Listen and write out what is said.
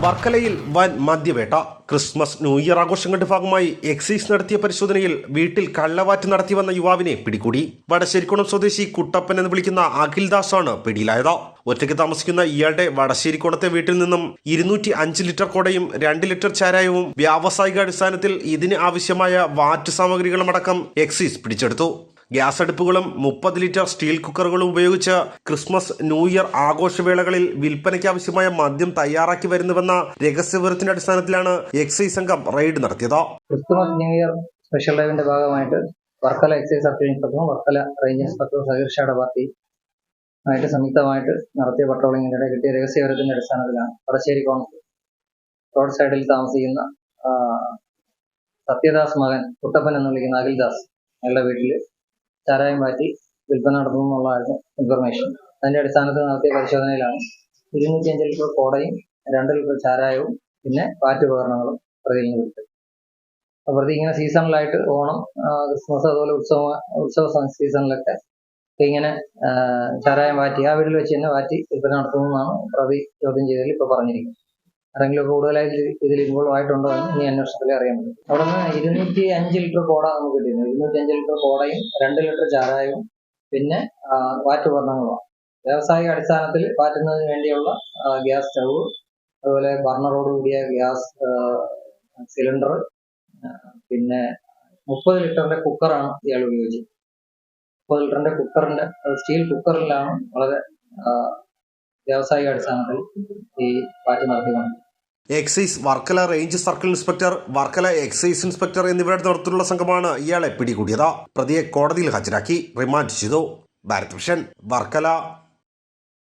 വർക്കലയിൽ വൻ മദ്യവേട്ട. Christmas new year ആഘോഷങ്ങളുടെ ഭാഗമായി എക്സൈസ് നടത്തിയ പരിശോധനയിൽ വീട്ടിൽ കള്ളവാറ്റ് നടത്തിവന്ന യുവാവിനെ പിടികൂടി. വടശ്ശേരിക്കുളം സ്വദേശി കുട്ടപ്പൻ എന്ന് വിളിക്കുന്ന അഖിൽദാസ് ആണ് പിടിയിലായത്. ഒറ്റയ്ക്ക് താമസിക്കുന്ന ഇയാളുടെ വടശ്ശേരിക്കുളത്തെ വീട്ടിൽ നിന്നും 205 ലിറ്റർ കോടയും 2 ലിറ്റർ ചാരായവും വ്യാവസായിക അടിസ്ഥാനത്തിൽ ഇതിന് ആവശ്യമായ വാറ്റ് സാമഗ്രികളും അടക്കം എക്സൈസ് പിടിച്ചെടുത്തു. ഗ്യാസ് അടുപ്പുകളും 30 ലിറ്റർ സ്റ്റീൽ കുക്കറുകളും ഉപയോഗിച്ച് ക്രിസ്മസ് ന്യൂ ഇയർ ആഘോഷവേളകളിൽ വിൽപ്പനയ്ക്ക് ആവശ്യമായ മദ്യം തയ്യാറാക്കി വരുന്നുവെന്ന രഹസ്യവിവരത്തിന്റെ അടിസ്ഥാനത്തിലാണ് എക്സൈസ് സംഘം റെയ്ഡ് നടത്തിയത്. ക്രിസ്മസ് ന്യൂ ഇയർ സ്പെഷ്യൽ ഡ്രൈവിന്റെ ഭാഗമായിട്ട് വർക്കല എക്സൈസ് സർക്കിൾ ഇൻസ്പെക്ടറും വർക്കല റേഞ്ച് ഇൻസ്പെക്ടറും സഹീർഷാട പാർട്ടി ആയിട്ട് സംയുക്തമായിട്ട് നടത്തിയ പട്രോളിങ്ങിനിടെ കിട്ടിയ രഹസ്യവിവരത്തിന്റെ അടിസ്ഥാനത്തിലാണ് വടശ്ശേരിക്കുളം റോഡ് സൈഡിൽ താമസിക്കുന്ന സത്യദാസ് മകൻ കുട്ടപ്പൻ എന്ന് വിളിക്കുന്ന അഖിൽദാസ് അയാളുടെ വീട്ടിൽ ചാരായം മാറ്റി വിൽപ്പന നടത്തുന്നു എന്നുള്ളതായിരുന്നു ഇൻഫർമേഷൻ. അതിന്റെ അടിസ്ഥാനത്തിൽ നടത്തിയ പരിശോധനയിലാണ് 205 ലിറ്റർ കോടയും 2 ലിറ്റർ ചാരായവും പിന്നെ വാറ്റ് ഉപകരണങ്ങളും പ്രതിയിൽ നിന്ന് വിട്ടത്. അപ്പോൾ പ്രതി ഇങ്ങനെ സീസണിലായിട്ട് ഓണം, ക്രിസ്മസ് അതുപോലെ ഉത്സവ സീസണിലൊക്കെ ഇങ്ങനെ ചാരായം വാറ്റി ആ വീട്ടിൽ വെച്ച് തന്നെ വാറ്റി വിൽപ്പന നടത്തുന്നതാണ് പ്രതി ചോദ്യം ചെയ്തതിൽ ഇപ്പോൾ പറഞ്ഞിരിക്കുന്നത്. ആരെങ്കിലും കൂടുതലായി ഇതിൽ ഇൻവോൾവ് ആയിട്ടുണ്ടോ എന്ന് ഇനി അന്വേഷണത്തിലേ അറിയാൻ പറ്റും. അവിടെ നിന്ന് 205 ലിറ്റർ കോട നമുക്ക് കിട്ടിയിരുന്നു. 205 ലിറ്റർ കോടയും 2 ലിറ്റർ ചാരായവും പിന്നെ വാറ്റ് ഉപകരണങ്ങളുമാണ്. വ്യാവസായിക അടിസ്ഥാനത്തിൽ വാറ്റുന്നതിന് വേണ്ടിയുള്ള ഗ്യാസ് സ്റ്റവ്, അതുപോലെ ബർണറോട് കൂടിയ ഗ്യാസ് സിലിണ്ടർ, പിന്നെ 30 ലിറ്ററിന്റെ കുക്കറാണ് ഇയാൾ ഉപയോഗിച്ചത്. 30 ലിറ്ററിന്റെ കുക്കറിന്റെ സ്റ്റീൽ കുക്കറിലാണ് വളരെ വ്യാവസായിക അടിസ്ഥാനത്തിൽ ഈ വാറ്റ് നടത്തിക്കൊണ്ടത്. Excise Varkala range circle inspector, Varkala excise inspector എന്നിവരുടെ നേതൃത്വത്തിലുള്ള സംഘമാണ് ഇയാളെ പിടികൂടിയത്. പ്രതിയെ കോടതിയിൽ ഹാജരാക്കി റിമാൻഡ് ചെയ്തു. ഭാരത് വിഷൻ, വർക്കല.